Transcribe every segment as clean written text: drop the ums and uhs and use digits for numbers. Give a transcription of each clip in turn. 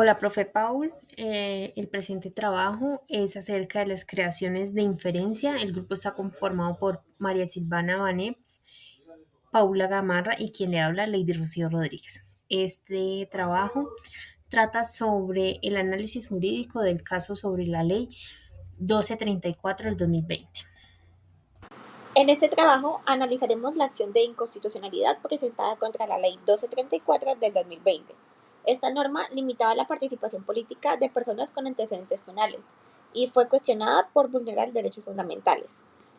Hola, profe Paul. El presente trabajo es acerca de las creaciones de inferencia. El grupo está conformado por María Silvana Baneps, Paula Gamarra y quien le habla, Lady Rocío Rodríguez. Este trabajo trata sobre el análisis jurídico del caso sobre la ley 1234 del 2020. En este trabajo analizaremos la acción de inconstitucionalidad presentada contra la Ley 1234 del 2020. Esta norma limitaba la participación política de personas con antecedentes penales y fue cuestionada por vulnerar derechos fundamentales.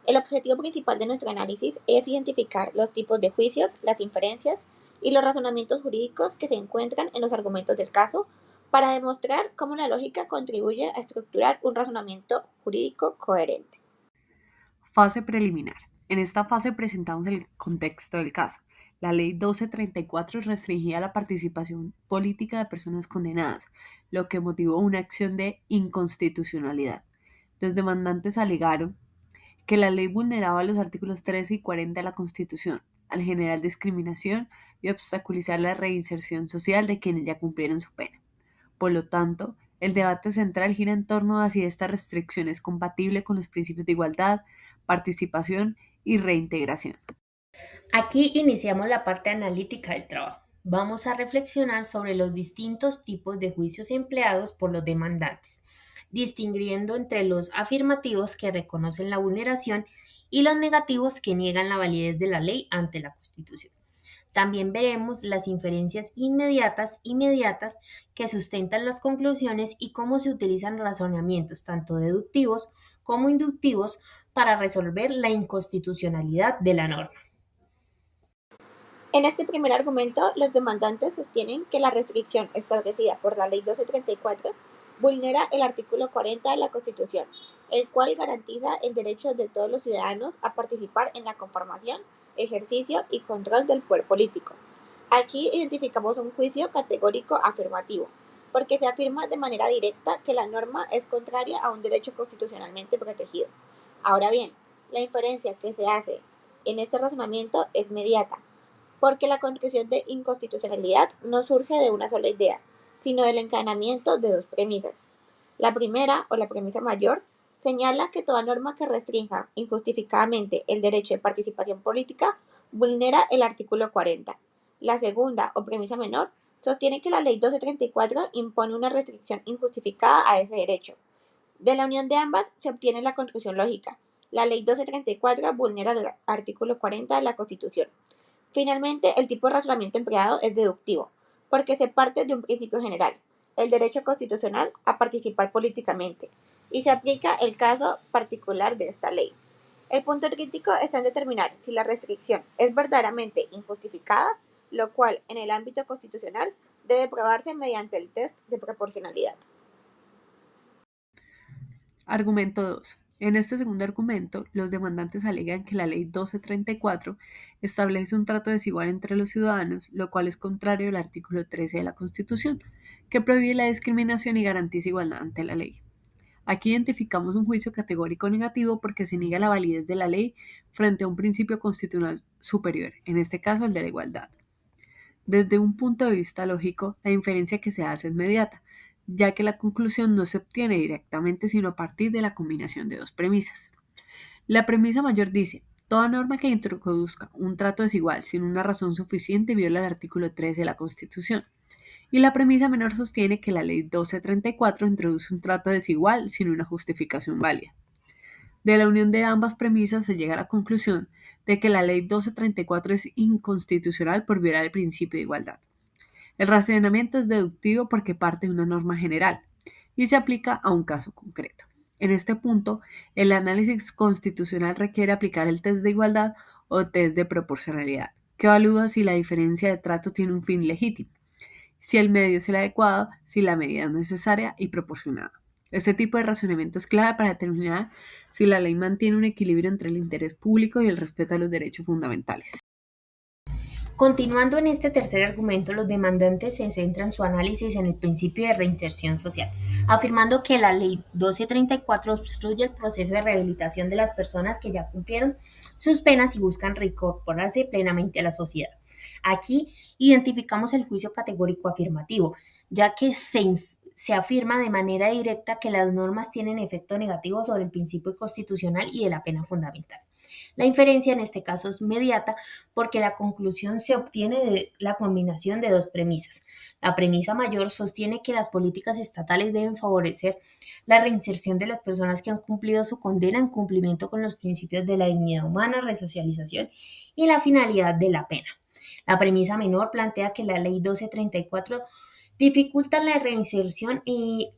El objetivo principal de nuestro análisis es identificar los tipos de juicios, las inferencias y los razonamientos jurídicos que se encuentran en los argumentos del caso para demostrar cómo la lógica contribuye a estructurar un razonamiento jurídico coherente. Fase preliminar. En esta fase presentamos el contexto del caso. La ley 1234 restringía la participación política de personas condenadas, lo que motivó una acción de inconstitucionalidad. Los demandantes alegaron que la ley vulneraba los artículos 13 y 40 de la Constitución, al generar discriminación y obstaculizar la reinserción social de quienes ya cumplieron su pena. Por lo tanto, el debate central gira en torno a si esta restricción es compatible con los principios de igualdad, participación y reintegración. Aquí iniciamos la parte analítica del trabajo. Vamos a reflexionar sobre los distintos tipos de juicios empleados por los demandantes, distinguiendo entre los afirmativos que reconocen la vulneración y los negativos que niegan la validez de la ley ante la Constitución. También veremos las inferencias inmediatas y mediatas que sustentan las conclusiones y cómo se utilizan razonamientos tanto deductivos como inductivos para resolver la inconstitucionalidad de la norma. En este primer argumento, los demandantes sostienen que la restricción establecida por la Ley 1234 vulnera el artículo 40 de la Constitución, el cual garantiza el derecho de todos los ciudadanos a participar en la conformación, ejercicio y control del poder político. Aquí identificamos un juicio categórico afirmativo, porque se afirma de manera directa que la norma es contraria a un derecho constitucionalmente protegido. Ahora bien, la inferencia que se hace en este razonamiento es mediata, porque la conclusión de inconstitucionalidad no surge de una sola idea, sino del encadenamiento de dos premisas. La primera, o la premisa mayor, señala que toda norma que restrinja injustificadamente el derecho de participación política vulnera el artículo 40. La segunda, o premisa menor, sostiene que la Ley 1234 impone una restricción injustificada a ese derecho. De la unión de ambas se obtiene la conclusión lógica. La Ley 1234 vulnera el artículo 40 de la Constitución. Finalmente, el tipo de razonamiento empleado es deductivo, porque se parte de un principio general, el derecho constitucional a participar políticamente, y se aplica el caso particular de esta ley. El punto crítico está en determinar si la restricción es verdaderamente injustificada, lo cual en el ámbito constitucional debe probarse mediante el test de proporcionalidad. Argumento 2. En este segundo argumento, los demandantes alegan que la Ley 1234 establece un trato desigual entre los ciudadanos, lo cual es contrario al artículo 13 de la Constitución, que prohíbe la discriminación y garantiza igualdad ante la ley. Aquí identificamos un juicio categórico negativo porque se niega la validez de la ley frente a un principio constitucional superior, en este caso el de la igualdad. Desde un punto de vista lógico, la inferencia que se hace es inmediata, ya que la conclusión no se obtiene directamente sino a partir de la combinación de dos premisas. La premisa mayor dice: toda norma que introduzca un trato desigual sin una razón suficiente viola el artículo 13 de la Constitución. Y la premisa menor sostiene que la Ley 1234 introduce un trato desigual sin una justificación válida. De la unión de ambas premisas se llega a la conclusión de que la Ley 1234 es inconstitucional por violar el principio de igualdad. El razonamiento es deductivo porque parte de una norma general y se aplica a un caso concreto. En este punto, el análisis constitucional requiere aplicar el test de igualdad o test de proporcionalidad, que evalúa si la diferencia de trato tiene un fin legítimo, si el medio es el adecuado, si la medida es necesaria y proporcionada. Este tipo de razonamiento es clave para determinar si la ley mantiene un equilibrio entre el interés público y el respeto a los derechos fundamentales. Continuando en este tercer argumento, los demandantes se centran su análisis en el principio de reinserción social, afirmando que la Ley 1234 obstruye el proceso de rehabilitación de las personas que ya cumplieron sus penas y buscan reincorporarse plenamente a la sociedad. Aquí identificamos el juicio categórico afirmativo, ya que se afirma de manera directa que las normas tienen efecto negativo sobre el principio constitucional y de la pena fundamental. La inferencia en este caso es mediata porque la conclusión se obtiene de la combinación de dos premisas. La premisa mayor sostiene que las políticas estatales deben favorecer la reinserción de las personas que han cumplido su condena en cumplimiento con los principios de la dignidad humana, resocialización y la finalidad de la pena. La premisa menor plantea que la ley 1234 dificulta la reinserción y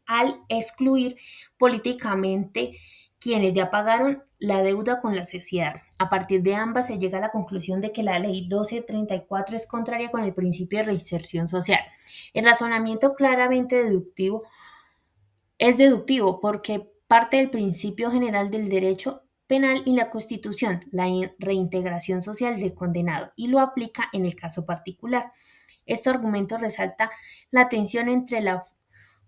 al excluir políticamente quienes ya pagaron la deuda con la sociedad. A partir de ambas se llega a la conclusión de que la ley 1234 es contraria con el principio de reinserción social. El razonamiento claramente deductivo es deductivo porque parte del principio general del derecho penal y la Constitución, la reintegración social del condenado, y lo aplica en el caso particular. Este argumento resalta la tensión entre la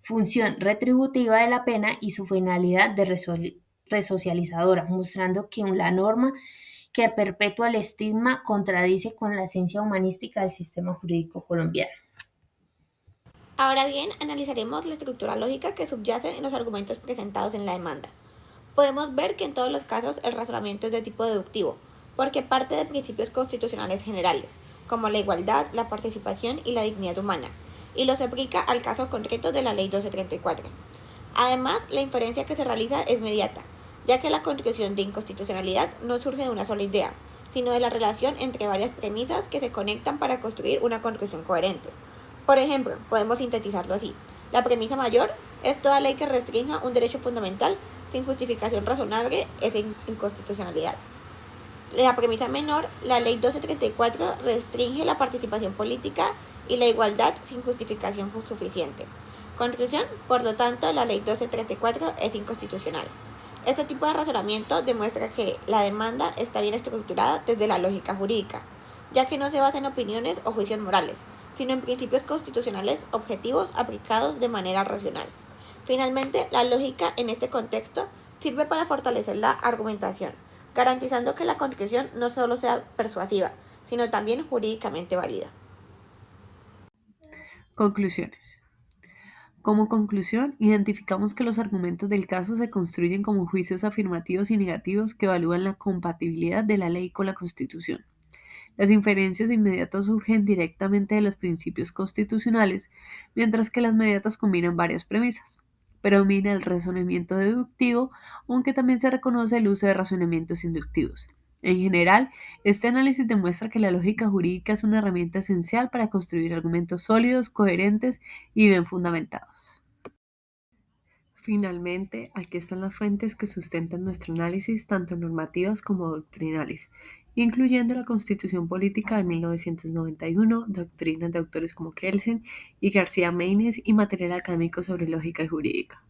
función retributiva de la pena y su finalidad de resocializadora, mostrando que la norma que perpetúa el estigma contradice con la esencia humanística del sistema jurídico colombiano. Ahora bien, analizaremos la estructura lógica que subyace en los argumentos presentados en la demanda. Podemos ver que en todos los casos el razonamiento es de tipo deductivo, porque parte de principios constitucionales generales, como la igualdad, la participación y la dignidad humana, y los aplica al caso concreto de la Ley 1234. Además, la inferencia que se realiza es mediata, ya que la conclusión de inconstitucionalidad no surge de una sola idea, sino de la relación entre varias premisas que se conectan para construir una conclusión coherente. Por ejemplo, podemos sintetizarlo así. La premisa mayor es toda ley que restrinja un derecho fundamental sin justificación razonable es inconstitucionalidad. La premisa menor, la ley 1234 restringe la participación política y la igualdad sin justificación suficiente. Conclusión, por lo tanto, la ley 1234 es inconstitucional. Este tipo de razonamiento demuestra que la demanda está bien estructurada desde la lógica jurídica, ya que no se basa en opiniones o juicios morales, sino en principios constitucionales objetivos aplicados de manera racional. Finalmente, la lógica en este contexto sirve para fortalecer la argumentación, garantizando que la conclusión no solo sea persuasiva, sino también jurídicamente válida. Conclusiones. Como conclusión, identificamos que los argumentos del caso se construyen como juicios afirmativos y negativos que evalúan la compatibilidad de la ley con la Constitución. Las inferencias inmediatas surgen directamente de los principios constitucionales, mientras que las mediatas combinan varias premisas. Predomina el razonamiento deductivo, aunque también se reconoce el uso de razonamientos inductivos. En general, este análisis demuestra que la lógica jurídica es una herramienta esencial para construir argumentos sólidos, coherentes y bien fundamentados. Finalmente, aquí están las fuentes que sustentan nuestro análisis, tanto normativas como doctrinales, incluyendo la Constitución Política de 1991, doctrinas de autores como Kelsen y García Meines y material académico sobre lógica y jurídica.